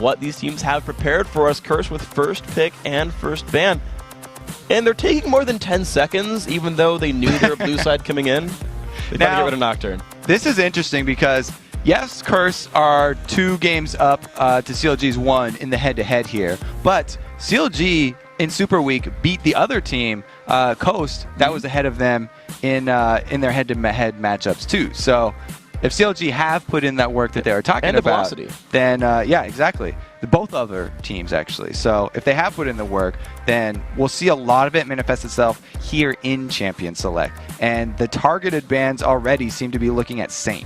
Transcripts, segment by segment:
what these teams have prepared for us. Curse with first pick and first ban. And they're taking more than 10 seconds, even though they knew they were blue side coming in. They got to get rid of Nocturne. This is interesting because, yes, Curse are 2 games up to CLG's 1 in the head-to-head here. But CLG in Super Week beat the other team, Coast, that was ahead of them in their head-to-head matchups too. So if CLG have put in that work that they were talking and about, velocity. then yeah, exactly. Both other teams, actually. So if they have put in the work, then we'll see a lot of it manifest itself here in Champion Select. And the targeted bans already seem to be looking at Saint.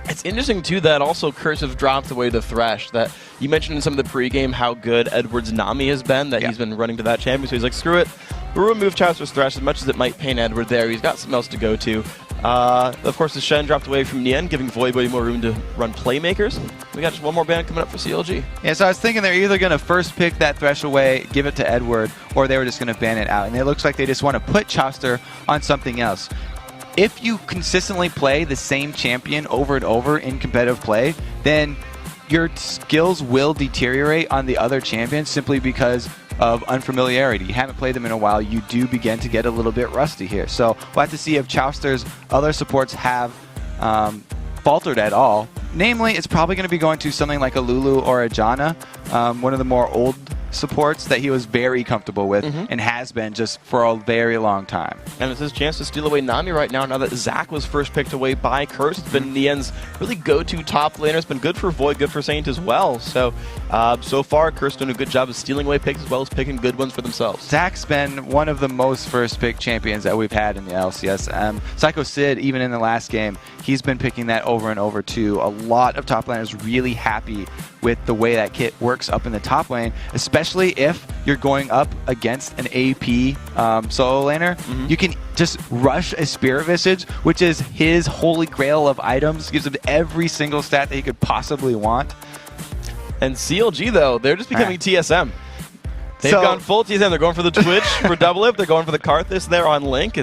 It's interesting, too, that also Curse have dropped away the Thresh. That you mentioned in some of the pregame how good Edward's Nami has been, that he's been running to that champion. So he's like, screw it. We'll remove Chowster's Thresh as much as it might pain Edward there. He's got something else to go to. Of course, the Shen dropped away from Nien, giving Voidboy more room to run playmakers. We got just one more ban coming up for CLG. Yeah, so I was thinking they're either going to first pick that Thresh away, give it to Edward, or they were just going to ban it out. And it looks like they just want to put Chowster on something else. If you consistently play the same champion over and over in competitive play, then your skills will deteriorate on the other champions simply because of unfamiliarity. You haven't played them in a while. You do begin to get a little bit rusty here. So we'll have to see if Chowster's other supports have faltered at all. Namely, it's probably going to be going to something like a Lulu or a Janna, one of the more old supports that he was very comfortable with and has been just for a very long time. And it's his chance to steal away Nami right now that Zac was first picked away by Curse. It's been Nien's really go-to top laner. It's been good for Void, good for Saint as well. So, so far, Curse doing a good job of stealing away picks as well as picking good ones for themselves. Zac's been one of the most first-pick champions that we've had in the LCS. Psycho Sid, even in the last game, he's been picking that over and over too. A lot of top laners really happy with the way that kit works up in the top lane, especially if you're going up against an AP solo laner. You can just rush a Spirit Visage, which is his holy grail of items, gives him every single stat that he could possibly want. And CLG, though, they're just becoming TSM. They've gone full TSM. They're going for the Twitch for double it. They're going for the Karthus there on Link.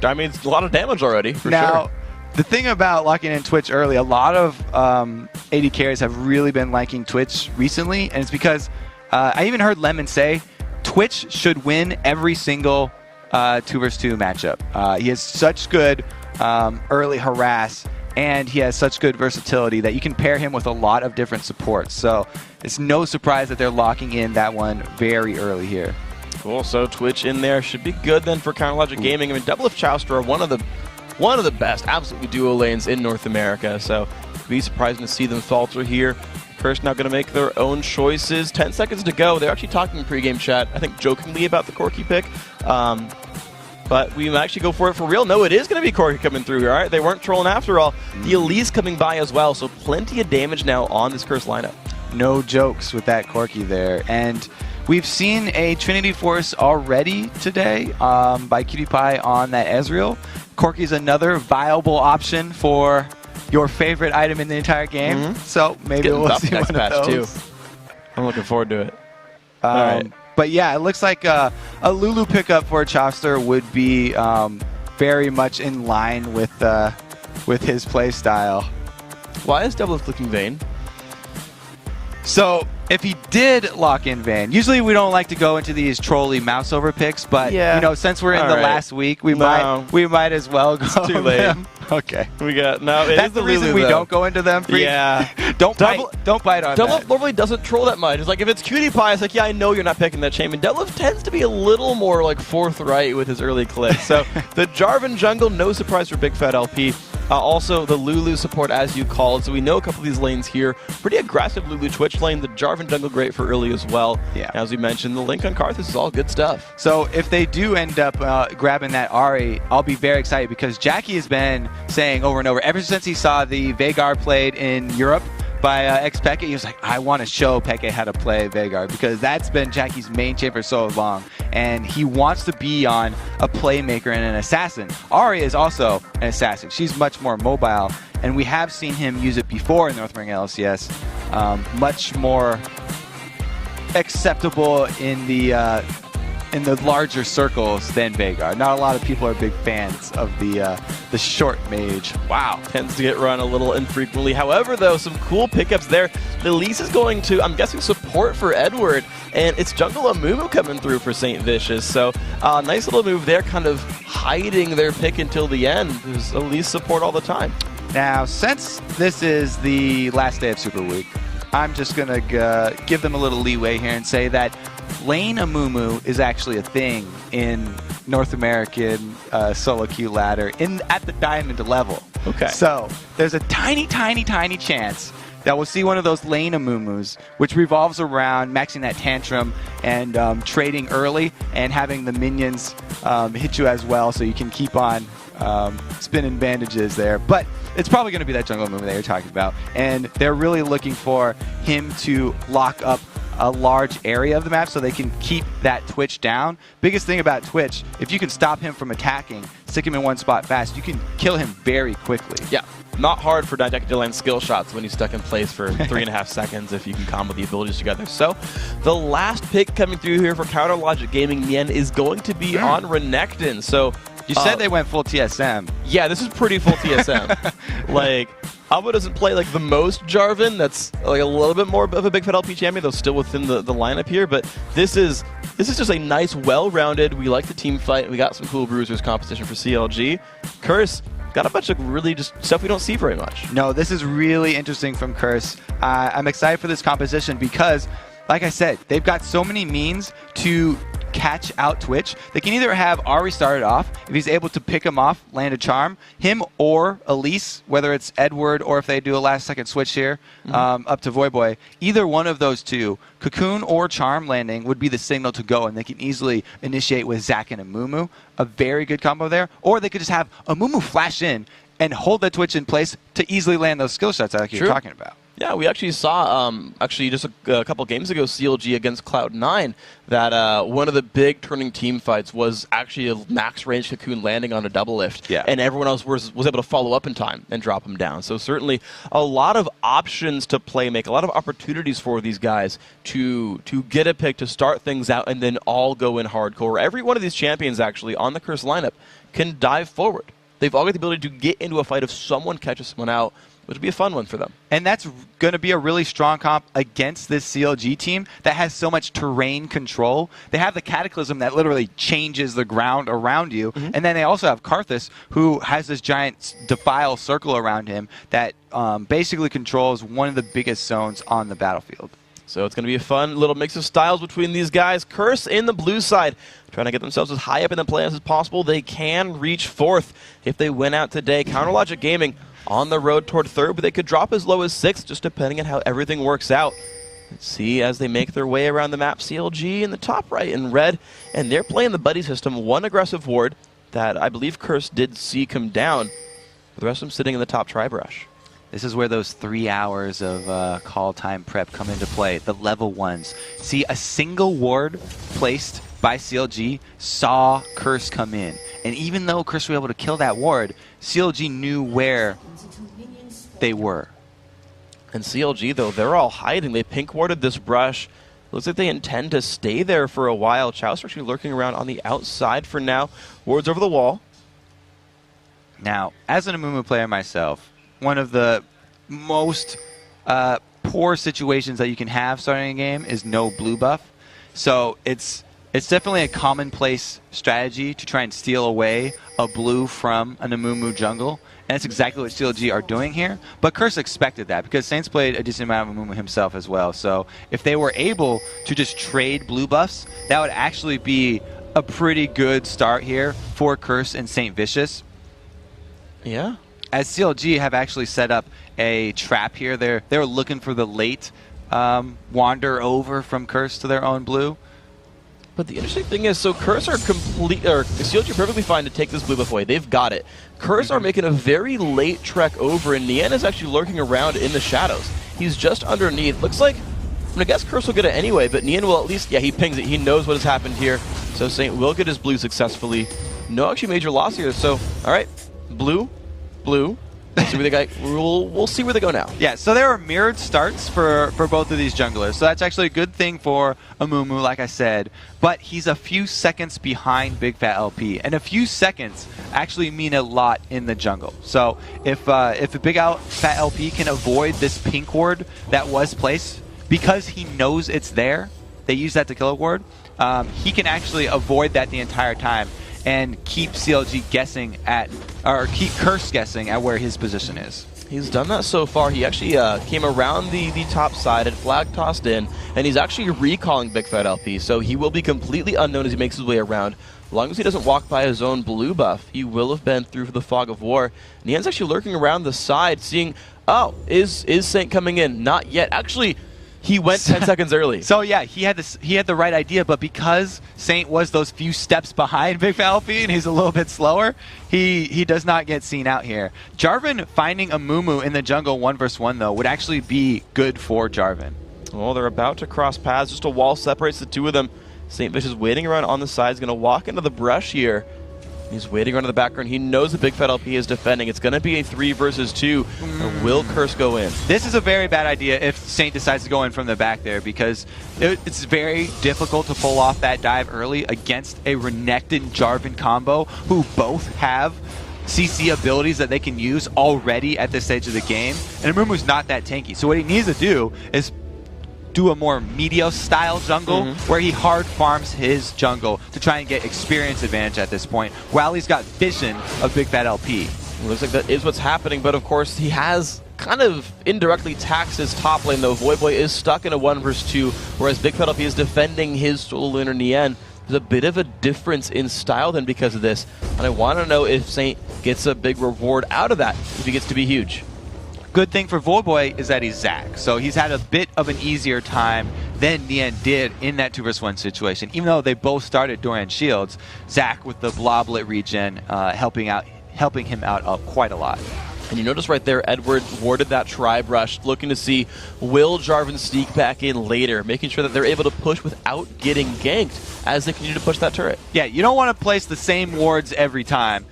I mean, it's a lot of damage already, for sure. The thing about locking in Twitch early, a lot of AD carries have really been liking Twitch recently, and it's because I even heard Lemon say Twitch should win every single 2 vs 2 matchup. He has such good early harass, and he has such good versatility that you can pair him with a lot of different supports. So it's no surprise that they're locking in that one very early here. Cool. So Twitch in there should be good then for Counterlogic Gaming. I mean, Double If Chowster are one of the best, absolutely duo lanes in North America. So it'd be surprising to see them falter here. Curse now going to make their own choices. 10 seconds to go. They're actually talking in pregame chat, I think jokingly, about the Corki pick. But we might actually go for it for real. No, it is going to be Corki coming through here. All right, they weren't trolling after all. The Elise coming by as well, so plenty of damage now on this Curse lineup. No jokes with that Corki there. And we've seen a Trinity Force already today by Cutie Pie on that Ezreal. Corki's another viable option for your favorite item in the entire game. So maybe we'll see one of those. Too. I'm looking forward to it. All right. But yeah, it looks like a Lulu pickup for Chowster would be very much in line with his play style. Why is Double clicking Vayne? So if he did lock in Vayne, usually we don't like to go into these trolly mouse over picks, but you know, since we're in the last week, we might as well go. It's too late. Okay. We got no. That's the reason we don't go into them. Don't bite on Double that. normally doesn't troll that much. It's like if it's Cutie Pie, it's like, yeah, I know you're not picking that champion. Double tends to be a little more like forthright with his early clicks. So the Jarvan jungle, no surprise for Big Fat LP. Also, the Lulu support, as you called. So we know a couple of these lanes here. Pretty aggressive Lulu Twitch lane. The Jarvan jungle, great for early as well. Yeah. As we mentioned, the Link on Karthus is all good stuff. So if they do end up grabbing that Ahri, I'll be very excited because Jackie has been saying over and over, ever since he saw the Veigar played in Europe by ex-Peke, he was like, I want to show Peke how to play Veigar because that's been Jackie's main champ for so long. And he wants to be on a playmaker and an assassin. Ahri is also an assassin. She's much more mobile, and we have seen him use it before in North American LCS. Much more acceptable in the in the larger circles than Veigar. Not a lot of people are big fans of the short mage. Wow. Tends to get run a little infrequently. However, though, some cool pickups there. Elise is going to, I'm guessing, support for Edward, and it's Jungle Amumu coming through for St. Vicious. So nice little move there, kind of hiding their pick until the end. There's Elise support all the time. Now, since this is the last day of Super Week, I'm just going to give them a little leeway here and say that Lane Amumu is actually a thing in North American solo queue ladder at the diamond level. Okay. So there's a tiny, tiny, tiny chance that we'll see one of those Lane Amumus, which revolves around maxing that tantrum and trading early and having the minions hit you as well, so you can keep on spinning bandages there. But it's probably going to be that jungle Amumu that you're talking about, and they're really looking for him to lock up a large area of the map so they can keep that Twitch down. Biggest thing about Twitch, if you can stop him from attacking, stick him in one spot fast, you can kill him very quickly. Yeah, not hard for Didactic to land skill shots when he's stuck in place for 3.5 seconds if you can combo the abilities together. So the last pick coming through here for Counter Logic Gaming, Nien, is going to be on Renekton. So you said they went full TSM. Yeah, this is pretty full TSM. Like, Alba doesn't play like the most Jarvan. That's like a little bit more of a big fat LP champion, though still within the lineup here. But this is just a nice, well-rounded. We like the team fight. We got some cool bruisers competition for CLG. Curse got a bunch of really just stuff we don't see very much. No, this is really interesting from Curse. I'm excited for this composition because, like I said, they've got so many means to catch out Twitch. They can either have Ari started off, if he's able to pick him off, land a charm, him or Elise, whether it's Edward or if they do a last-second switch here up to Voyboy. Either one of those two, Cocoon or Charm landing, would be the signal to go, and they can easily initiate with Zac and Amumu. A very good combo there. Or they could just have Amumu flash in and hold that Twitch in place to easily land those skill shots like you're talking about. Yeah, we actually saw, just a couple games ago, CLG against Cloud9, that one of the big turning team fights was actually a max range Cocoon landing on a double lift, and everyone else was able to follow up in time and drop him down. So certainly a lot of options to play, make a lot of opportunities for these guys to get a pick, to start things out, and then all go in hardcore. Every one of these champions, actually, on the Curse lineup can dive forward. They've all got the ability to get into a fight if someone catches someone out, which would be a fun one for them. And that's going to be a really strong comp against this CLG team that has so much terrain control. They have the Cataclysm that literally changes the ground around you. And then they also have Karthus, who has this giant defile circle around him that basically controls one of the biggest zones on the battlefield. So it's going to be a fun little mix of styles between these guys. Curse in the blue side, trying to get themselves as high up in the playoffs as possible. They can reach fourth if they win out today. Counter Logic Gaming on the road toward third, but they could drop as low as sixth, just depending on how everything works out. Let's see as they make their way around the map. CLG in the top right in red, and they're playing the buddy system. One aggressive ward that I believe Curse did see come down. The rest of them sitting in the top tri-brush. This is where those 3 hours of call time prep come into play. The level ones. See, a single ward placed by CLG saw Curse come in. And even though Curse was able to kill that ward, CLG knew where they were. And CLG, though, they're all hiding. They pink warded this brush. Looks like they intend to stay there for a while. Chow's actually lurking around on the outside for now. Wards over the wall. Now, as an Amumu player myself, one of the most poor situations that you can have starting a game is no blue buff. So it's definitely a commonplace strategy to try and steal away a blue from an Amumu jungle. And that's exactly what CLG are doing here. But Curse expected that because Saints played a decent amount of Amumu himself as well. So if they were able to just trade blue buffs, that would actually be a pretty good start here for Curse and St. Vicious. Yeah. As CLG have actually set up a trap here. They're looking for the late wander over from Curse to their own blue. But the interesting thing is, so Curse are CLG are perfectly fine to take this blue buff away. They've got it. Curse are making a very late trek over, and Nien is actually lurking around in the shadows. He's just underneath. Looks like, I guess Curse will get it anyway, but Nien will at least, he pings it. He knows what has happened here. So Saint will get his blue successfully. No actually major loss here. So, all right, blue, blue, We'll see where they go now. Yeah, so there are mirrored starts for both of these junglers. So that's actually a good thing for Amumu, like I said. But he's a few seconds behind Big Fat LP. And a few seconds actually mean a lot in the jungle. So if a Big Fat LP can avoid this pink ward that was placed, because he knows it's there, they use that to kill a ward, he can actually avoid that the entire time and keep CLG guessing or keep Curse guessing at where his position is. He's done that so far. He actually came around the top side, had flag tossed in, and he's actually recalling Big Fat LP, so he will be completely unknown as he makes his way around. As long as he doesn't walk by his own blue buff, he will have been through for the Fog of War. And Nian's actually lurking around the side, seeing, oh, is Saint coming in? Not yet. Actually, he went 10 seconds early. So yeah, he had the right idea, but because Saint was those few steps behind Big Fat LP and he's a little bit slower, he does not get seen out here. Jarvan finding Amumu in the jungle 1v1 though would actually be good for Jarvan. Well, they're about to cross paths. Just a wall separates the two of them. Saint Vish is waiting around on the side. He's going to walk into the brush here. He's waiting around in the background. He knows that Big Fat LP is defending. It's going to be a 3 versus 2. Or will Curse go in? This is a very bad idea if Saint decides to go in from the back there, because it's very difficult to pull off that dive early against a Renekton Jarvan combo who both have CC abilities that they can use already at this stage of the game. And Amumu's not that tanky. So what he needs to do is do a more Meteos style jungle where he hard farms his jungle to try and get experience advantage at this point while he's got vision of Big Fat LP. It looks like that is what's happening, but of course he has kind of indirectly taxed his top lane though. Voyboy is stuck in a 1 versus 2, whereas Big Fat LP is defending his solo laner Nian. There's a bit of a difference in style then because of this, and I want to know if Saint gets a big reward out of that, if he gets to be huge. Good thing for Voyboy is that he's Zac, so he's had a bit of an easier time than Nian did in that 2 versus 1 situation. Even though they both started Dorian Shields, Zac with the Bloblet regen helping him out quite a lot. And you notice right there, Edward warded that Tribe Rush, looking to see will Jarvan sneak back in later, making sure that they're able to push without getting ganked as they continue to push that turret. Yeah, you don't want to place the same wards every time,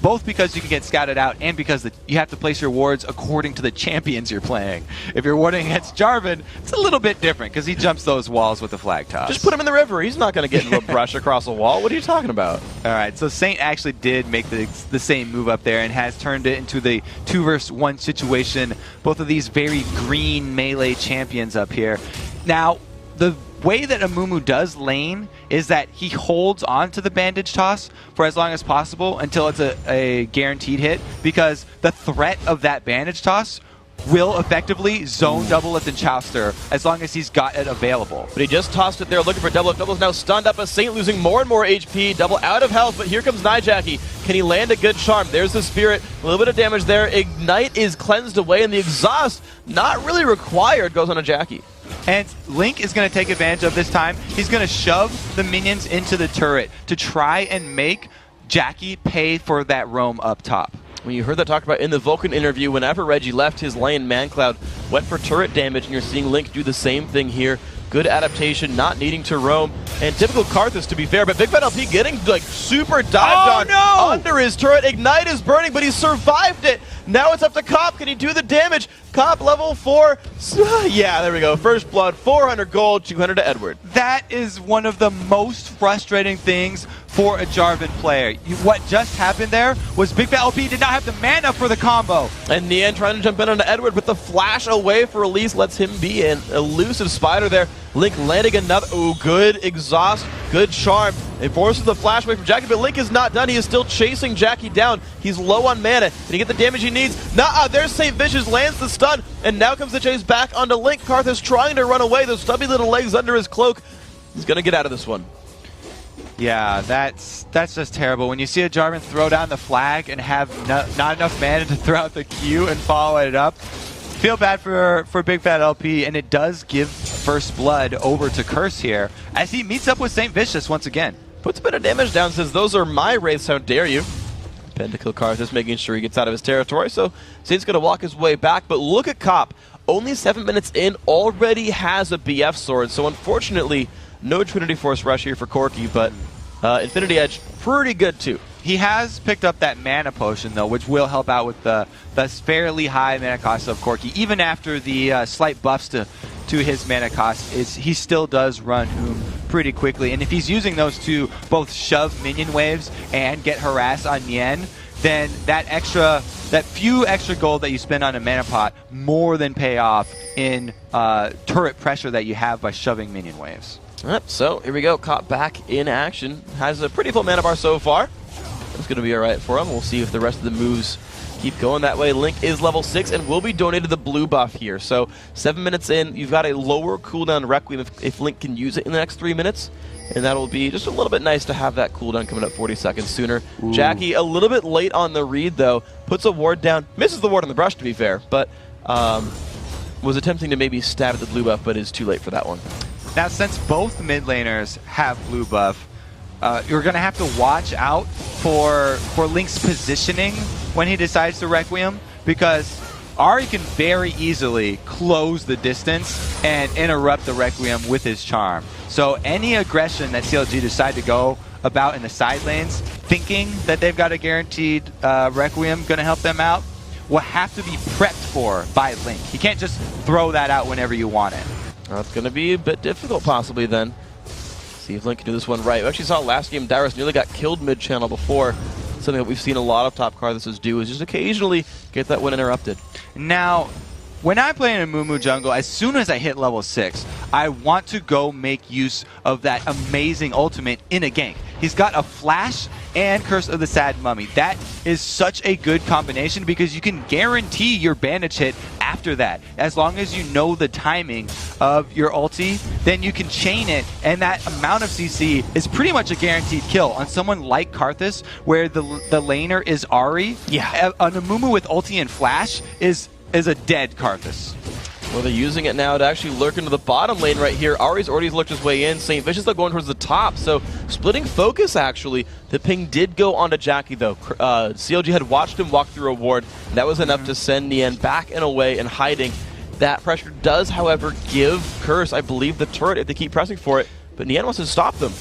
both because you can get scouted out and because you have to place your wards according to the champions you're playing. If you're warding against Jarvan, it's a little bit different because he jumps those walls with the flag toss. Just put him in the river. He's not going to get into a brush across a wall. What are you talking about? All right, so Saint actually did make the same move up there and has turned it into the 2 versus 1 situation. Both of these very green melee champions up here. Now, the way that Amumu does lane is that he holds on to the bandage toss for as long as possible until it's a guaranteed hit, because the threat of that bandage toss will effectively zone double lift and Chowster as long as he's got it available. But he just tossed it there looking for double lift. Double's now stunned up as Saint losing more and more HP. Double out of health, but here comes Nijaki. Can he land a good charm? There's the Spirit. A little bit of damage there. Ignite is cleansed away, and the Exhaust, not really required, goes on a Jackie. And Link is going to take advantage of this time. He's going to shove the minions into the turret to try and make Jackie pay for that roam up top. When you heard that talked about in the Vulcan interview, whenever Reggie left his lane, ManCloud went for turret damage, and you're seeing Link do the same thing here. Good adaptation, not needing to roam, and typical Karthus to be fair, but Big Fat LP getting like super dived on under his turret. Ignite is burning, but he survived it. Now it's up to Cop. Can he do the damage? Cop level 4. Yeah, there we go. First blood, 400 gold, 200 to Edward. That is one of the most frustrating things for a Jarvan player. What just happened there was Big Fat LP did not have the mana for the combo. And Nian trying to jump in onto Edward, but the flash away for release lets him be an elusive spider there. Link landing another, good exhaust, good charm. It forces the flash away from Jackie, but Link is not done. He is still chasing Jackie down. He's low on mana. Can he get the damage he needs? There's St. Vicious, lands the stun, and now comes the chase back onto Link. Karthus trying to run away, those stubby little legs under his cloak. He's going to get out of this one. Yeah, that's just terrible. When you see a Jarvan throw down the flag and have not enough mana to throw out the Q and follow it up, feel bad for Big Fat LP, and it does give first blood over to Curse here as he meets up with St. Vicious once again. Puts a bit of damage down, says, those are my wraiths, how dare you. Pentakill Karthus making sure he gets out of his territory, so Saint's going to walk his way back, but look at Cop. Only 7 minutes in, already has a BF sword, so unfortunately, no Trinity Force rush here for Corki, but Infinity Edge, pretty good too. He has picked up that mana potion, though, which will help out with the fairly high mana cost of Corki. Even after the slight buffs to his mana cost, he still does run pretty quickly. And if he's using those to both shove minion waves and get harass on Nien, then that few extra gold that you spend on a mana pot more than pay off in turret pressure that you have by shoving minion waves. Yep, so here we go. Caught back in action. Has a pretty full mana bar so far. It's going to be all right for him. We'll see if the rest of the moves keep going that way. Link is level 6 and will be donated the blue buff here. So 7 minutes in, you've got a lower cooldown Requiem if Link can use it in the next 3 minutes. And that'll be just a little bit nice to have that cooldown coming up 40 seconds sooner. Ooh. Jackie a little bit late on the read, though. Puts a ward down. Misses the ward on the brush, to be fair. But was attempting to maybe stab at the blue buff, but is too late for that one. Now, since both mid laners have blue buff, you're going to have to watch out for Link's positioning when he decides to Requiem, because Ahri can very easily close the distance and interrupt the Requiem with his charm. So any aggression that CLG decide to go about in the side lanes, thinking that they've got a guaranteed Requiem going to help them out, will have to be prepped for by Link. He can't just throw that out whenever you want it. That's going to be a bit difficult possibly then. See if Link can do this one right. We actually saw last game Dyrus nearly got killed mid-channel before. Something that we've seen a lot of top Karthuses do is just occasionally get that one interrupted. Now, when I play in a Moo jungle, as soon as I hit level 6, I want to go make use of that amazing ultimate in a gank. He's got a flash and Curse of the Sad Mummy. That is such a good combination because you can guarantee your bandage hit after that. As long as you know the timing of your ulti, then you can chain it, and that amount of CC is pretty much a guaranteed kill. On someone like Karthus, where the laner is Ahri, yeah, an Amumu with ulti and flash is a dead Karthus. Well, they're using it now to actually lurk into the bottom lane right here. Ahri's already lurked his way in. St. Vicious though going towards the top, so splitting focus actually. The ping did go onto Jackie though. CLG had watched him walk through a ward, and that was enough to send Nien back and away and hiding. That pressure does, however, give Curse, I believe, the turret if they keep pressing for it, but Nien wants to stop them.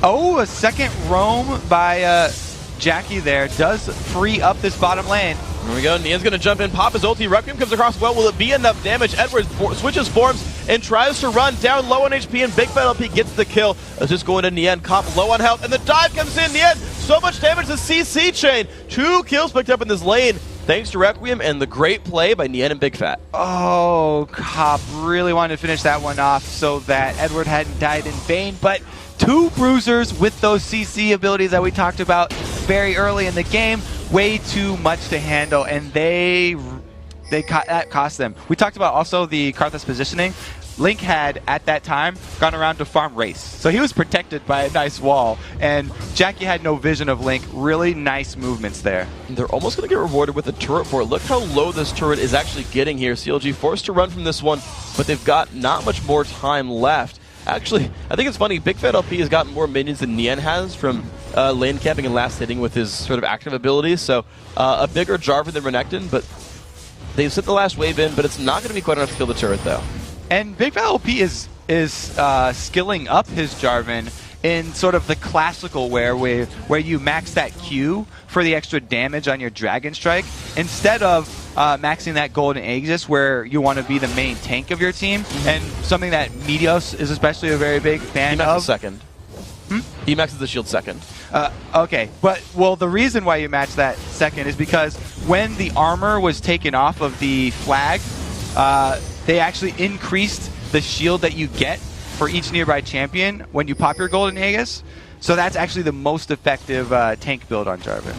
Oh, a second roam by Jackie there does free up this bottom lane. Here we go. Nien's going to jump in, pop his ulti. Requiem comes across well. Will it be enough damage? Edwards switches forms and tries to run down low on HP, and Big Fat LP gets the kill. It's just going to Nien. Comp low on health, and the dive comes in. Nien, so much damage to CC chain. 2 kills picked up in this lane thanks to Requiem and the great play by Nien and Big Fat. Oh, Cop really wanted to finish that one off so that Edward hadn't died in vain, but 2 bruisers with those CC abilities that we talked about very early in the game, way too much to handle, and that cost them. We talked about also the Karthus positioning. Link had, at that time, gone around to farm Race. So he was protected by a nice wall, and Jackie had no vision of Link. Really nice movements there. They're almost going to get rewarded with a turret for it. Look how low this turret is actually getting here. CLG forced to run from this one, but they've got not much more time left. Actually, I think it's funny, Big Fat LP has gotten more minions than Nien has from lane camping and last hitting with his sort of active abilities. So a bigger Jarvan than Renekton, but they've sent the last wave in, but it's not going to be quite enough to kill the turret, though. And Big Fat LP is skilling up his Jarvan in sort of the classical where you max that Q for the extra damage on your Dragon Strike, instead of maxing that Golden Aegis where you want to be the main tank of your team, and something that Meteos is especially a very big fan He maxes of. second. He maxes the shield second. Okay, but the reason why you match that second is because when the armor was taken off of the flag, they actually increased the shield that you get for each nearby champion when you pop your Golden Aegis. So that's actually the most effective tank build on Jarvan.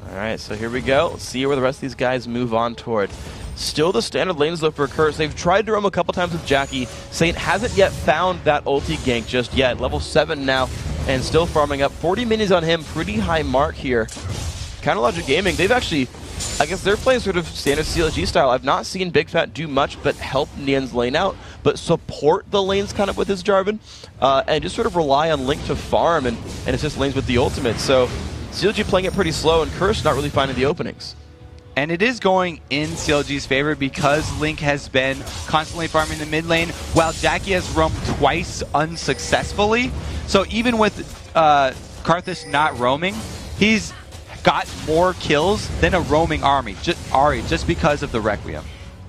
All right, so here we go. Let's see where the rest of these guys move on toward. Still the standard lanes, though, for Curse. They've tried to roam a couple times with Jackie. Saint hasn't yet found that ulti gank just yet. Level 7 now, and still farming up. 40 minis on him, pretty high mark here. Counterlogic Gaming, they've actually, I guess they're playing sort of standard CLG style. I've not seen Big Fat do much but help Nien's lane out, but support the lanes kind of with his Jarvan, and just sort of rely on Link to farm and assist lanes with the ultimate. So CLG playing it pretty slow, and Curse not really finding the openings. And it is going in CLG's favor because Link has been constantly farming the mid lane, while Jackie has roamed twice unsuccessfully. So even with Karthus not roaming, he's got more kills than a roaming Ari, just because of the Requiem.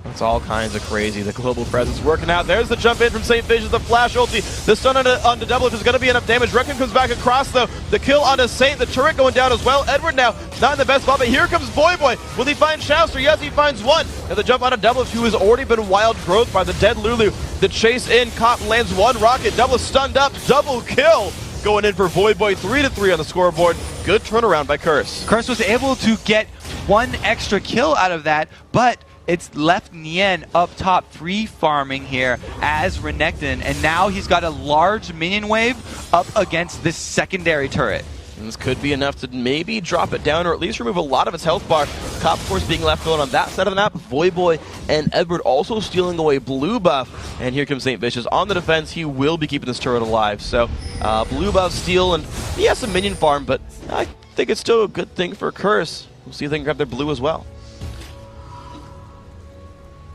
It's all kinds of crazy. The global presence working out. There's the jump in from St. Vicious, the flash ulti. The stun onto Double is going to be enough damage. Requiem comes back across, though. The kill onto Saint. The turret going down as well. Edward now not in the best spot, but here comes Voyboy. Will he find Shouster? Yes, he finds one. And the jump onto Double, who has already been wild growth by the dead Lulu. The chase in. Cotton lands one rocket. Double stunned up. Double kill. Going in for Voyboy. 3-3 on the scoreboard. Good turnaround by Curse. Curse was able to get one extra kill out of that, but it's left Nien up top free farming here as Renekton, and now he's got a large minion wave up against this secondary turret. And this could be enough to maybe drop it down or at least remove a lot of its health bar. Cop, of course, being left alone on that side of the map. Voyboy and Edward also stealing away blue buff. And here comes St. Vicious on the defense. He will be keeping this turret alive. So blue buff steal, and he has some minion farm, but I think it's still a good thing for Curse. We'll see if they can grab their blue as well.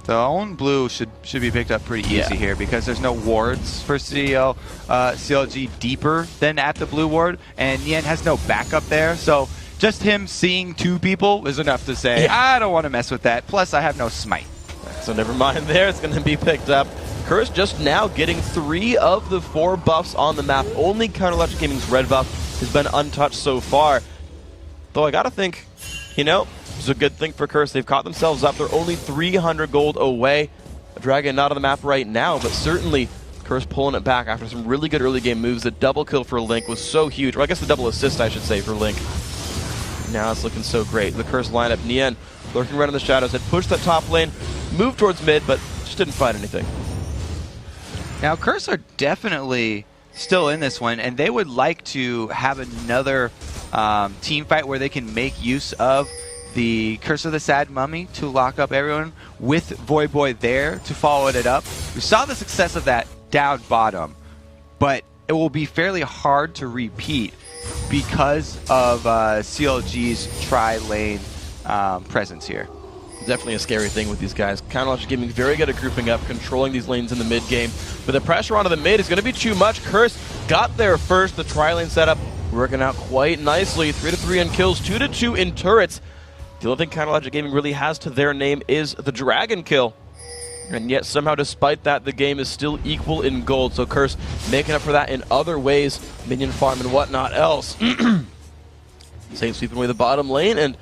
The own blue should be picked up pretty easy here because there's no wards for CLG deeper than at the blue ward, and Nien has no backup there, so just him seeing two people is enough to say, I don't want to mess with that, plus I have no smite. So never mind there, it's going to be picked up. Curse just now getting 3 of the 4 buffs on the map. Only Counter-Logic Gaming's red buff has been untouched so far. Though I got to think, you know, it's a good thing for Curse. They've caught themselves up. They're only 300 gold away. A Dragon not on the map right now, but certainly Curse pulling it back after some really good early game moves. The double kill for Link was so huge. Or I guess the double assist, I should say, for Link. Now it's looking so great. The Curse lineup, Nien lurking right in the shadows, had pushed that top lane, moved towards mid, but just didn't find anything. Now Curse are definitely still in this one, and they would like to have another team fight where they can make use of the Curse of the Sad Mummy to lock up everyone with Voyboy there to follow it up. We saw the success of that down bottom, but it will be fairly hard to repeat because of CLG's tri-lane presence here. Definitely a scary thing with these guys. Counter-Logic Gaming very good at grouping up, controlling these lanes in the mid game. But the pressure onto the mid is going to be too much. Curse got there first. The tri-lane setup working out quite nicely. 3-3 in kills, 2-2 in turrets. The only thing Counter-Logic Gaming really has to their name is the Dragon kill. And yet, somehow, despite that, the game is still equal in gold. So Curse making up for that in other ways, minion farm and whatnot else. Saint sweeping away the bottom lane, and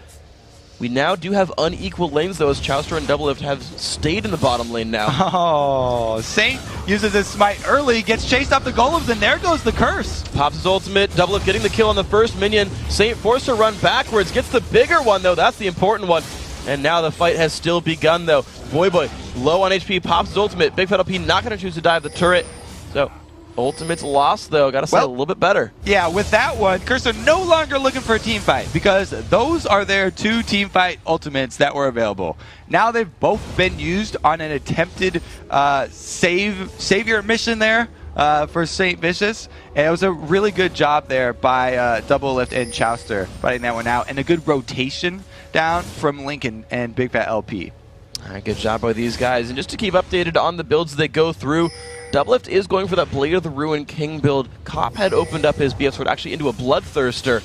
we now do have unequal lanes, though, as Chouster and Doublelift have stayed in the bottom lane now. Oh, Saint uses his smite early, gets chased off the golems, and there goes the Curse. Pops his ultimate, Doublelift getting the kill on the first minion. Saint forced to run backwards, gets the bigger one, though. That's the important one. And now the fight has still begun, though. Voyboy, low on HP, pops his ultimate. Big Fat LP not going to choose to dive the turret. So, ultimate's lost, though. Got to set a little bit better. Yeah, with that one, Curse are no longer looking for a team fight because those are their 2 team fight ultimates that were available. Now they've both been used on an attempted savior mission there for St. Vicious. And it was a really good job there by Doublelift and Chouster fighting that one out. And a good rotation down from Lincoln and Big Fat LP. All right, good job by these guys. And just to keep updated on the builds they go through, Doublelift is going for that Blade of the Ruin King build. Cop had opened up his BF sword actually into a Bloodthirster,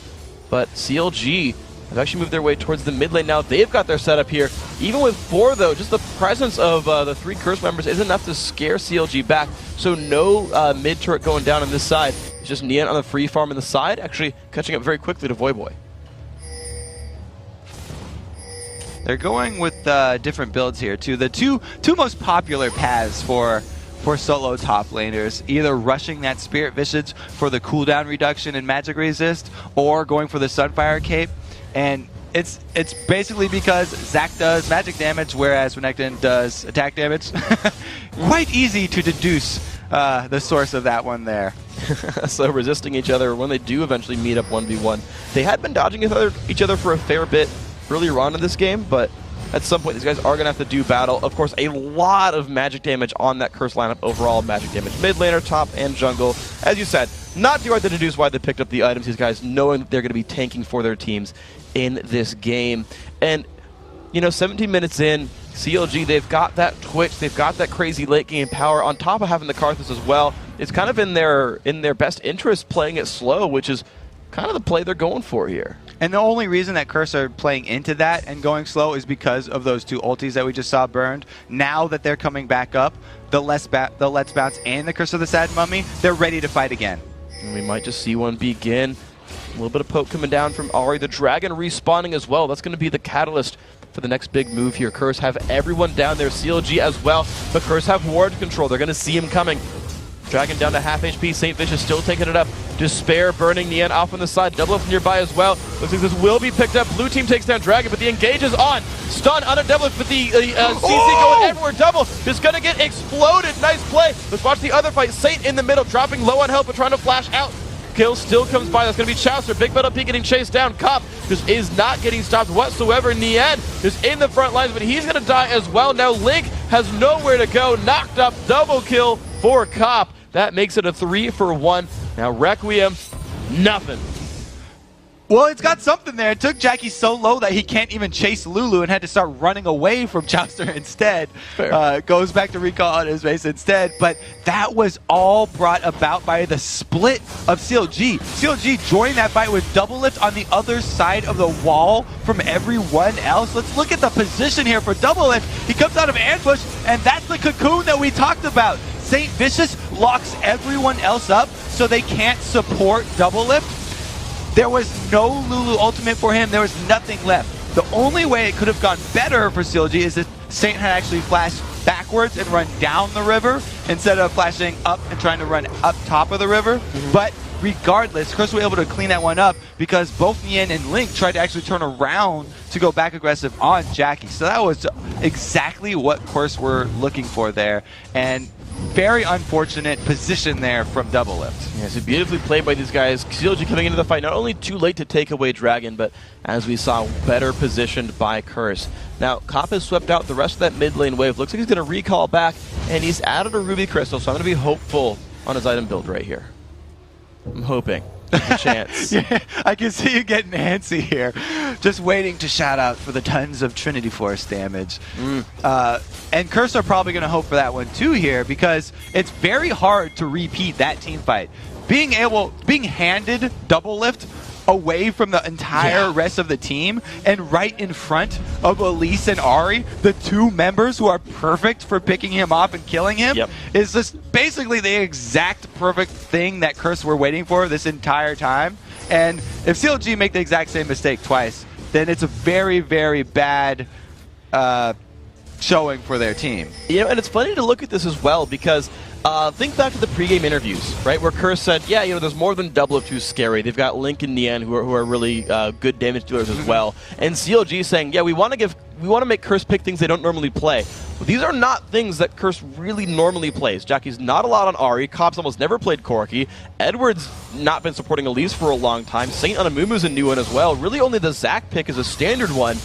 but CLG have actually moved their way towards the mid lane now. They've got their setup here. Even with 4, though, just the presence of the 3 Curse members is enough to scare CLG back. So no mid turret going down on this side. It's just Nien on the free farm on the side, actually catching up very quickly to Voyboy. They're going with different builds here too. The two most popular paths for solo top laners, either rushing that Spirit Visage for the cooldown reduction and magic resist, or going for the Sunfire Cape. And it's basically because Zac does magic damage, whereas Renekton does attack damage. Quite easy to deduce the source of that one there. So resisting each other when they do eventually meet up 1v1. They had been dodging each other for a fair bit earlier on in this game, but at some point these guys are going to have to do battle. Of course, a lot of magic damage on that Curse lineup overall. Magic damage mid laner, top, and jungle. As you said, not too hard to deduce why they picked up the items, these guys knowing that they're going to be tanking for their teams in this game. And, you know, 17 minutes in, CLG, they've got that Twitch, they've got that crazy late game power on top of having the Karthus as well. It's kind of in their best interest playing it slow, which is kind of the play they're going for here. And the only reason that Curse are playing into that and going slow is because of those 2 ultis that we just saw burned. Now that they're coming back up, the Let's Bounce and the Curse of the Sad Mummy, they're ready to fight again. And we might just see one begin. A little bit of poke coming down from Ari. The Dragon respawning as well. That's going to be the catalyst for the next big move here. Curse have everyone down there. CLG as well. But Curse have ward control. They're going to see him coming. Dragon down to half HP. St. Vicious still taking it up. Despair burning Nian off on the side. Double up nearby as well. Looks like this will be picked up. Blue team takes down Dragon, but the engage is on. Stun on a double, but the CC going everywhere. Double is going to get exploded. Nice play. Let's watch the other fight. Saint in the middle, dropping low on health, but trying to flash out. Kill still comes by. That's going to be Chaucer. Big Metal P getting chased down. Cop just is not getting stopped whatsoever. Nian is in the front lines, but he's going to die as well. Now Link has nowhere to go. Knocked up. Double kill for Cop. That makes it a 3-for-1. Now Requiem, nothing. Well, it's got something there. It took Jackie so low that he can't even chase Lulu and had to start running away from Chaucer instead. Goes back to recall on his base instead. But that was all brought about by the split of CLG. CLG joined that fight with double lift on the other side of the wall from everyone else. Let's look at the position here for double lift. He comes out of ambush, and that's the cocoon that we talked about. St. Vicious locks everyone else up so they can't support double lift. There was no Lulu ultimate for him. There was nothing left. The only way it could have gone better for CLG is if Saint had actually flashed backwards and run down the river instead of flashing up and trying to run up top of the river. But regardless, Curse were able to clean that one up because both Nian and Link tried to actually turn around to go back aggressive on Jackie. So that was exactly what Curse were looking for there. And very unfortunate position there from double lift. Yeah, so beautifully played by these guys. CLG coming into the fight, not only too late to take away Dragon, but as we saw, better positioned by Curse. Now, Cop has swept out the rest of that mid lane wave. Looks like he's going to recall back, and he's added a Ruby Crystal, so I'm going to be hopeful on his item build right here. I'm hoping. A chance. Yeah, I can see you getting antsy here. Just waiting to shout out for the tons of Trinity Force damage. And Curse are probably going to hope for that one too here because it's very hard to repeat that team fight. Being handed double lift away from the entire rest of the team and right in front of Elise and Ari, the 2 members who are perfect for picking him off and killing him, is just basically the exact perfect thing that Curse were waiting for this entire time. And if CLG make the exact same mistake twice, then it's a very, very bad showing for their team. You know, and it's funny to look at this as well because think back to the pregame interviews, right, where Curse said, yeah, you know, there's more than double lift who's scary. They've got Link and Nian who are really good damage dealers as well. And CLG saying, yeah, we want to make Curse pick things they don't normally play. But these are not things that Curse really normally plays. Jackie's not a lot on Ari. Cop's almost never played Corki. Edward's not been supporting Elise for a long time. Saint Anamumu's a new one as well. Really only the Zac pick is a standard one.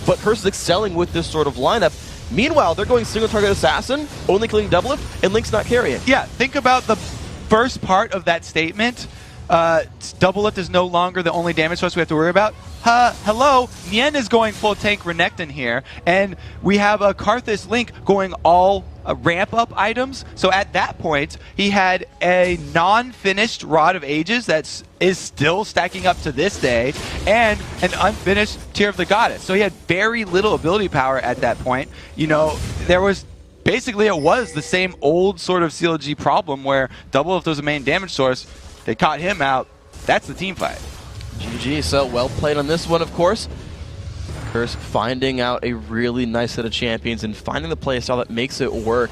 But Curse is excelling with this sort of lineup. Meanwhile, they're going single target assassin, only killing double lift, and Link's not carrying. Yeah, think about the first part of that statement. Double lift is no longer the only damage source we have to worry about. Hello, Nian is going full tank Renekton here, and we have a Karthus Link going all ramp up items. So at that point, he had a non-finished Rod of Ages that is still stacking up to this day, and an unfinished Tear of the Goddess. So he had very little ability power at that point. You know, there was basically, it was the same old sort of CLG problem where double lift was a main damage source. They caught him out. That's the team fight. GG, so well played on this one, of course. Curse finding out a really nice set of champions and finding the playstyle that makes it work.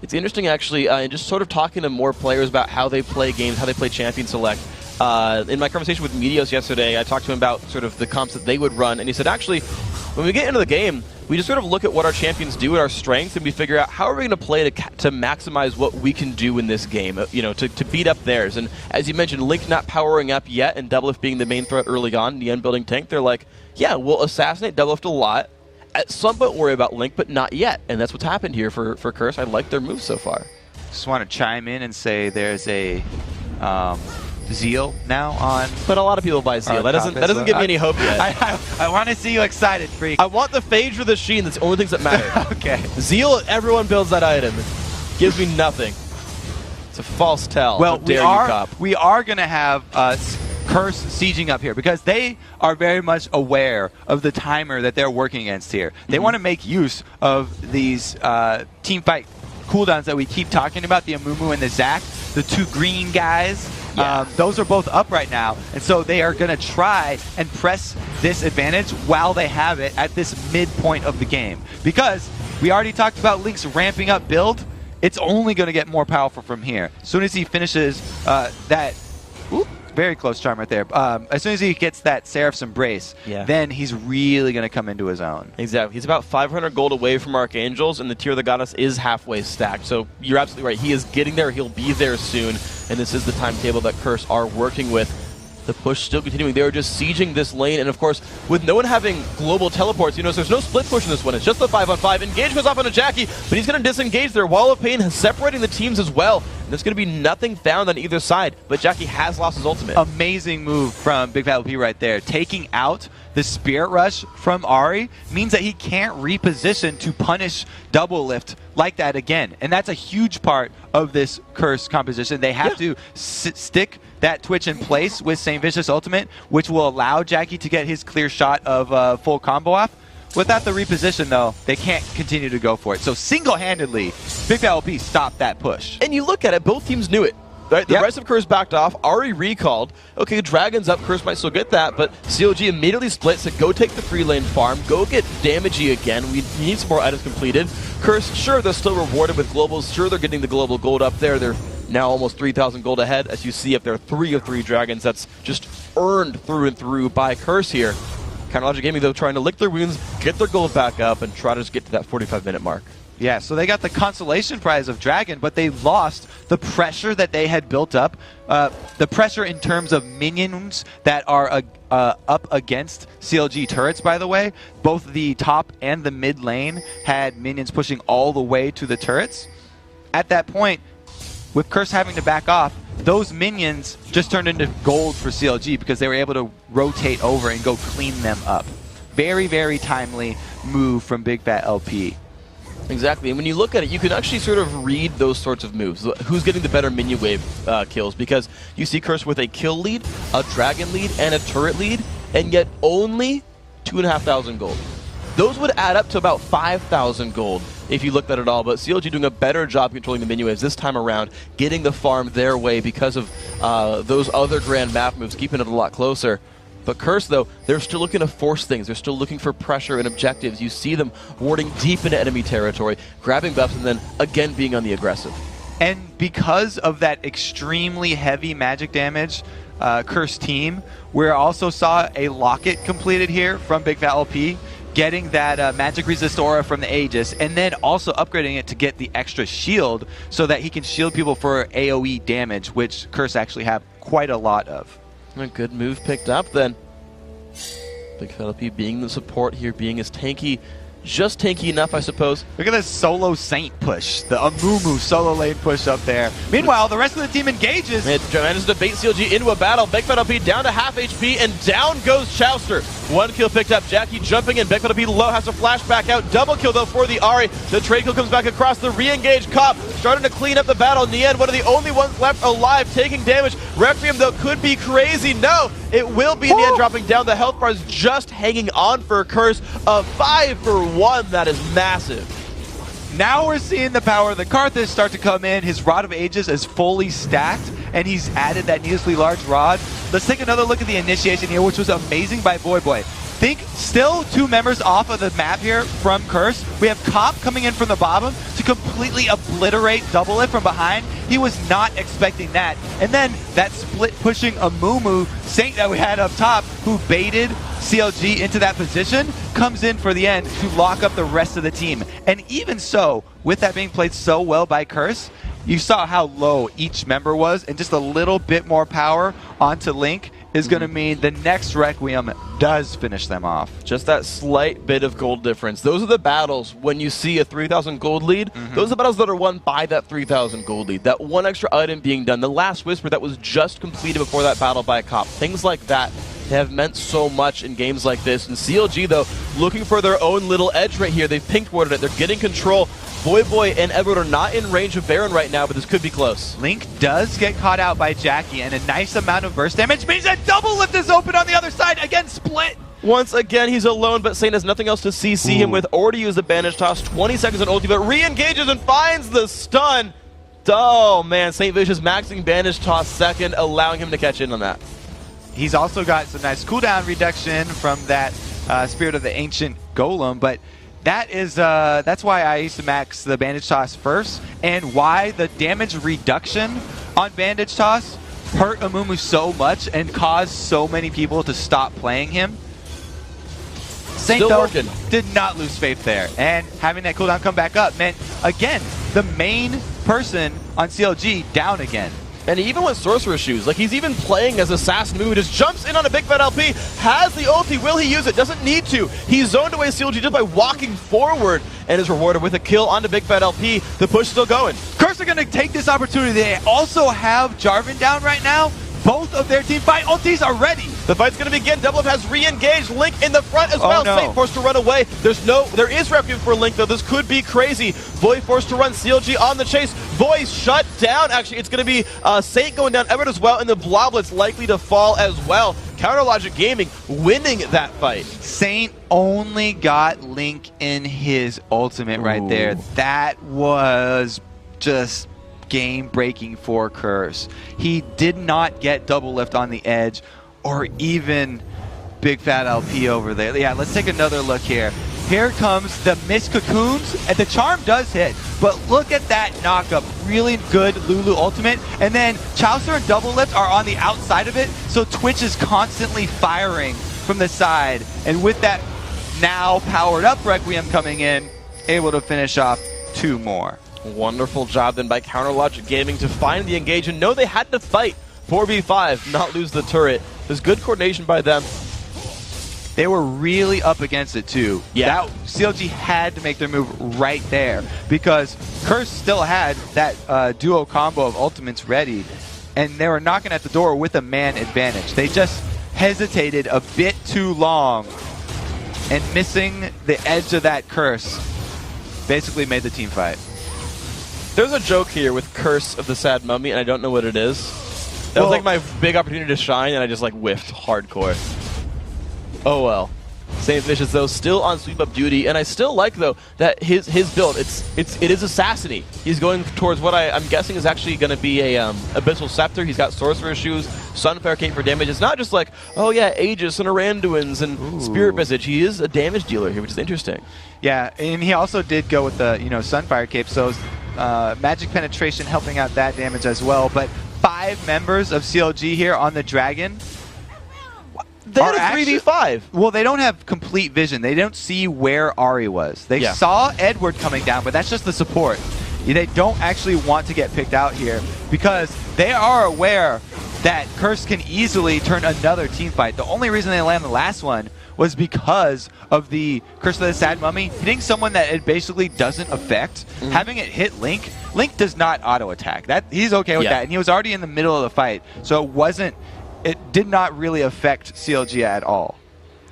It's interesting, actually, and just sort of talking to more players about how they play games, how they play champion select. In my conversation with Medios yesterday, I talked to him about sort of the comps that they would run, and he said, actually, when we get into the game, we just sort of look at what our champions do and our strengths, and we figure out how are we going to play to maximize what we can do in this game, you know, to beat up theirs. And as you mentioned, Link not powering up yet, and Doublelift being the main threat early on, the end building tank, they're like, yeah, we'll assassinate Doublelift a lot. At some point, worry about Link, but not yet. And that's what's happened here for Curse. I like their moves so far. Just want to chime in and say there's a Zeal now on. But a lot of people buy Zeal. That doesn't give me any hope yet. I want to see you excited, freak. I want the Phage for the Sheen. That's the only things that matter. Okay. Zeal, everyone builds that item. Gives me nothing. It's a false tell. Well, we are going to have Curse sieging up here because they are very much aware of the timer that they're working against here. They want to make use of these team fight cooldowns that we keep talking about, the Amumu and the Zac, the two green guys. Yeah. Those are both up right now, and so they are going to try and press this advantage while they have it at this midpoint of the game. Because we already talked about Link's ramping up build. It's only going to get more powerful from here. As soon as he finishes that... Ooh, very close charm right there. As soon as he gets that Seraph's Embrace, then he's really going to come into his own. Exactly. He's about 500 gold away from Archangels, and the Tear of the Goddess is halfway stacked. So you're absolutely right. He is getting there. He'll be there soon, and this is the timetable that Curse are working with. The push still continuing. They are just sieging this lane, and of course, with no one having global teleports, so there's no split push in this one. It's just the 5-on-5. Engage goes off onto Jackie, but he's going to disengage there. Wall of Pain separating the teams as well. And there's going to be nothing found on either side, but Jackie has lost his ultimate. Amazing move from Big Fat LP right there. Taking out the Spirit Rush from Ahri means that he can't reposition to punish Double Lift like that again. And that's a huge part of this Curse composition. They have to stick that Twitch in place with St. Vicious ultimate, which will allow Jackie to get his clear shot of full combo off. Without the reposition, though, they can't continue to go for it. So single-handedly, Big Fat LP stopped that push. And you look at it, both teams knew it. Right? The rest of Curse backed off. Ahri recalled. Okay, Dragon's up. Curse might still get that, but CLG immediately split, said go take the free lane farm, go get Damagey again. We need some more items completed. Curse, sure, they're still rewarded with globals. Sure, they're getting the global gold up there. They're now almost 3,000 gold ahead. As you see up there, 3 of 3 Dragons. That's just earned through and through by Curse here. Counterlogic Gaming, though, trying to lick their wounds, get their gold back up, and try to just get to that 45-minute mark. Yeah, so they got the consolation prize of Dragon, but they lost the pressure that they had built up. The pressure in terms of minions that are up against CLG turrets, by the way. Both the top and the mid lane had minions pushing all the way to the turrets. At that point, with Curse having to back off, those minions just turned into gold for CLG because they were able to rotate over and go clean them up. Very, very timely move from Big Fat LP. Exactly, and when you look at it, you can actually sort of read those sorts of moves. Who's getting the better minion wave kills? Because you see Curse with a kill lead, a dragon lead, and a turret lead, and yet only 2,500 gold. Those would add up to about 5,000 gold if you looked at it all, but CLG doing a better job controlling the minion waves this time around, getting the farm their way because of those other grand map moves, keeping it a lot closer. But Curse, though, they're still looking to force things. They're still looking for pressure and objectives. You see them warding deep into enemy territory, grabbing buffs, and then again being on the aggressive. And because of that extremely heavy magic damage, Curse team, we also saw a locket completed here from Big Fat LP, getting that magic resist aura from the Aegis, and then also upgrading it to get the extra shield so that he can shield people for AoE damage, which Curse actually have quite a lot of. A good move picked up then. Big Fat LP being the support here, being as tanky, just tanky enough, I suppose. Look at this solo Saint push, the Amumu solo lane push up there. Meanwhile, the rest of the team engages. It manages to bait CLG into a battle. Big Fat LP down to half HP, and down goes Chowster. 1 kill picked up. Jackie jumping in. Big Fat LP low, has to flash back out. Double kill, though, for the Ahri. The trade kill comes back across. The re-engaged Cop starting to clean up the battle. In the end, one of the only ones left alive, taking damage. Requiem, though, could be crazy. No, it will be in the end, dropping down. The health bar is just hanging on for Curse. A 5-for-1. That is massive. Now we're seeing the power of the Karthus start to come in. His Rod of Ages is fully stacked, and he's added that needlessly large rod. Let's take another look at the initiation here, which was amazing by Boy. Think still 2 members off of the map here from Curse. We have Cop coming in from the bottom to completely obliterate Double It from behind. He was not expecting that. And then that split pushing Amumu Saint that we had up top, who baited CLG into that position, comes in for the end to lock up the rest of the team. And even so, with that being played so well by Curse, you saw how low each member was, and just a little bit more power onto Link is going to mean the next Requiem does finish them off. Just that slight bit of gold difference. Those are the battles when you see a 3,000 gold lead. Those are the battles that are won by that 3,000 gold lead. That one extra item being done. The last Whisper that was just completed before that battle by a Cop. Things like that have meant so much in games like this. And CLG, though, looking for their own little edge right here. They've pink-warded it. They're getting control. Voyboy and Edward are not in range of Baron right now, but this could be close. Link does get caught out by Jackie, and a nice amount of burst damage means that double lift is open on the other side. Again, split. Once again, he's alone, but Saint has nothing else to CC him with or to use the bandage toss. 20 seconds on ulti, but re-engages and finds the stun. Oh, man, Saint Vicious maxing bandage toss second, allowing him to catch in on that. He's also got some nice cooldown reduction from that Spirit of the Ancient Golem, but that's why I used to max the bandage toss first, and why the damage reduction on bandage toss hurt Amumu so much and caused so many people to stop playing him. Saint though did not lose faith there, and having that cooldown come back up meant, again, the main person on CLG down again. And he even went Sorcerer Shoes. Like, he's even playing as Assassin Move. He just jumps in on a big fat LP, has the ulti. Will he use it? Doesn't need to. He zoned away CLG just by walking forward and is rewarded with a kill onto big fat LP. The push still going. Curse are going to take this opportunity. They also have Jarvan down right now. Both of their team fight ultis are ready. The fight's going to begin. Doublelift has re-engaged. Link in the front as well. No. Saint forced to run away. There is Requiem for Link, though. This could be crazy. Voy forced to run. CLG on the chase. Voy shut down. Actually, it's going to be Saint going down. Everett as well, and the Bloblet's likely to fall as well. Counterlogic Gaming winning that fight. Saint only got Link in his ultimate right there. That was just game-breaking for Curse. He did not get double lift on the edge or even big fat LP over there. Yeah, let's take another look here. Here comes the Mist Cocoons, and the charm does hit, but look at that knockup. Really good Lulu ultimate, and then Chaucer and double lift are on the outside of it, so Twitch is constantly firing from the side, and with that now powered up Requiem coming in, able to finish off 2 more. Wonderful job then by Counterlogic Gaming to find the engage and know they had to fight 4v5, not lose the turret. There's good coordination by them. They were really up against it too. Yeah. CLG had to make their move right there because Curse still had that duo combo of ultimates ready, and they were knocking at the door with a man advantage. They just hesitated a bit too long, and missing the edge of that Curse basically made the team fight. There's a joke here with Curse of the Sad Mummy, and I don't know what it is. That was like my big opportunity to shine, and I just like whiffed hardcore. Oh well. Saint Vicious though still on sweep up duty, and I still like though that his build it is Assassiny. He's going towards what I'm guessing is actually going to be a Abyssal Scepter. He's got Sorcerer Shoes, Sunfire Cape for damage. It's not just like, oh yeah, Aegis and Aranduins and Spirit Visage. He is a damage dealer here, which is interesting. Yeah, and he also did go with the Sunfire Cape, so magic penetration helping out that damage as well. But 5 members of CLG here on the Dragon. They had a 3v5. Well, they don't have complete vision. They don't see where Ahri was. They saw Edward coming down, but that's just the support. They don't actually want to get picked out here because they are aware that Curse can easily turn another team fight. The only reason they landed the last one was because of the Curse of the Sad Mummy hitting someone that it basically doesn't affect. Having it hit Link, Link does not auto-attack. He's okay with that, and he was already in the middle of the fight, so it did not really affect CLG at all.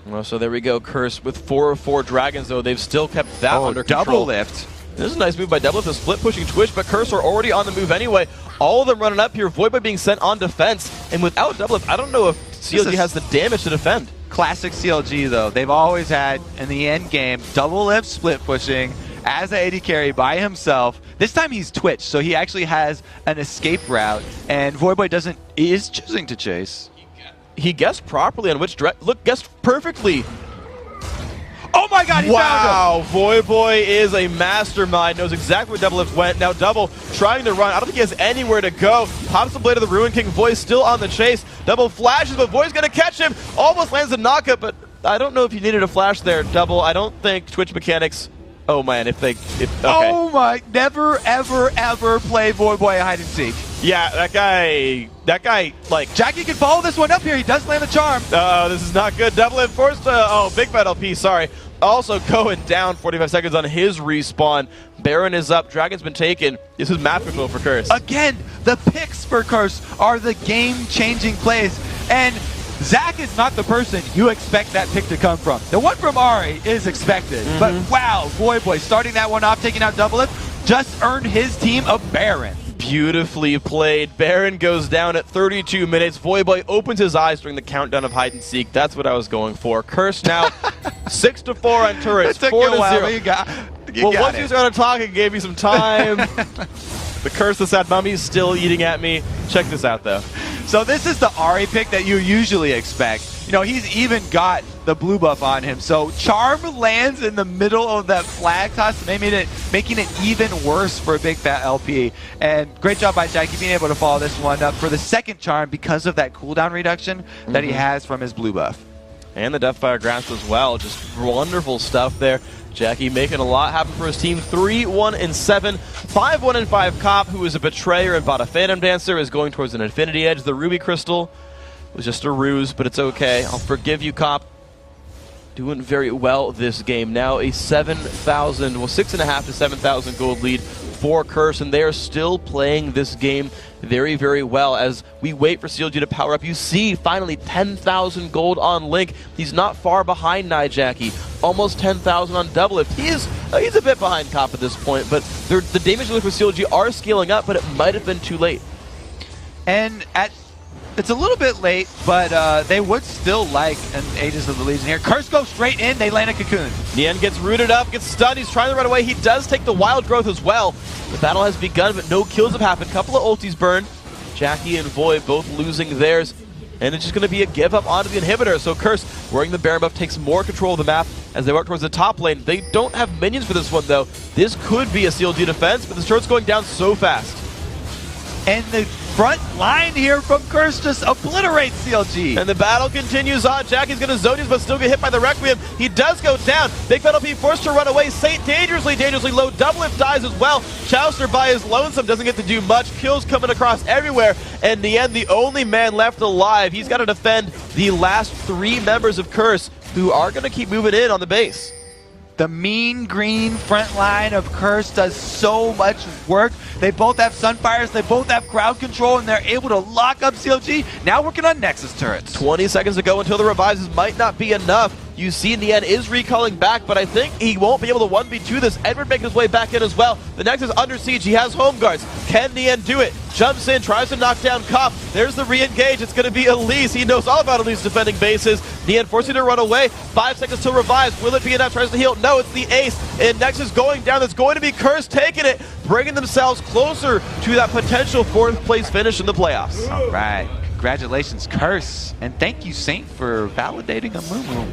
Well, so there we go. Curse with 4 of 4 dragons, though. They've still kept that under control. Double lift. This is a nice move by Doublelift, a split pushing Twitch, but Curse are already on the move anyway. All of them running up here. Voidboy being sent on defense, and without Doublelift, I don't know if CLG has the damage to defend. Classic CLG, though. They've always had, in the end game, Doublelift split pushing as an AD carry by himself. This time he's Twitch, so he actually has an escape route, and Voidboy is choosing to chase. He guessed properly on which direction. Look, guessed perfectly. Oh my god, he found him! Voyboy is a mastermind, knows exactly where Doublelift went. Now Double trying to run. I don't think he has anywhere to go. Pops the blade of the Ruin King. Voy still on the chase. Double flashes, but Voy's going to catch him. Almost lands a knockup, but I don't know if you needed a flash there, Double. I don't think Twitch mechanics... Oh man, okay. Oh my, never ever ever play Voyboy hide and seek. Yeah, that guy, like... Jackie can follow this one up here. He does land the charm. Oh, this is not good. Double forced to... big fat LP, sorry. Also going down 45 seconds on his respawn. Baron is up. Dragon's been taken. This is map control for Curse. Again, the picks for Curse are the game-changing plays. And Zach is not the person you expect that pick to come from. The one from Ari is expected, but wow, Voyboy starting that one off, taking out Doublelift, just earned his team a Baron. Beautifully played. Baron goes down at 32 minutes. Voyboy opens his eyes during the countdown of hide and seek. That's what I was going for. Curse now 6-4 on turrets. 4-0. Well, once you started talking, it gave me some time. The Curse, the Sad Mummy's still eating at me. Check this out, though. So this is the Ari pick that you usually expect. You know, he's even got the blue buff on him. So Charm lands in the middle of that flag toss, making it even worse for a big fat LP. And great job by Jackie being able to follow this one up for the second Charm because of that cooldown reduction that he has from his blue buff. And the Deathfire Grasp as well. Just wonderful stuff there. Jackie making a lot happen for his team. 3-1-7, 5-1-5. Cop, who is a betrayer and bought a Phantom Dancer, is going towards an Infinity Edge. The Ruby Crystal was just a ruse, but it's okay. I'll forgive you, Cop. Doing very well this game. Now a 7,000, well, 6.5 to 7,000 gold lead for Curse, and they are still playing this game very, very well as we wait for CLG to power up. You see, finally, 10,000 gold on Link. He's not far behind Jackie. Almost 10,000 on Doublelift. He's a bit behind Cop at this point, but the damage for CLG are scaling up, but it might have been too late. And it's a little bit late, but they would still like an Aegis of the Legion here. Curse goes straight in, they land a Cocoon. Nien gets rooted up, gets stunned, he's trying to run away. He does take the Wild Growth as well. The battle has begun, but no kills have happened. Couple of ultis burned. Jackie and Void both losing theirs. And it's just going to be a give up onto the inhibitor. So Curse, wearing the Baron buff, takes more control of the map as they work towards the top lane. They don't have minions for this one, though. This could be a CLG defense, but the turret's going down so fast. And the front line here from Curse just obliterates CLG. And the battle continues on. Jackie's going to Zodius, but still get hit by the Requiem. He does go down. Big Fat LP forced to run away. Saint dangerously low. Doublelift dies as well. Chouster by his lonesome doesn't get to do much. Kills coming across everywhere. And in the end, the only man left alive. He's got to defend the last 3 members of Curse, who are going to keep moving in on the base. The mean green front line of Curse does so much work. They both have Sunfires, they both have crowd control, and they're able to lock up CLG. Now working on Nexus turrets. 20 seconds to go until the revises might not be enough. You see Nien is recalling back, but I think he won't be able to 1v2 this. Edward making his way back in as well. The Nexus under siege. He has home guards. Can Nien do it? Jumps in, tries to knock down Cop. There's the re-engage. It's going to be Elise. He knows all about Elise defending bases. Nien forcing to run away. 5 seconds till revives. Will it be enough? Tries to heal. No, it's the ace. And Nexus going down. That's going to be Curse taking it, bringing themselves closer to that potential 4th place finish in the playoffs. All right. Congratulations, Curse. And thank you, Saint, for validating a Moo.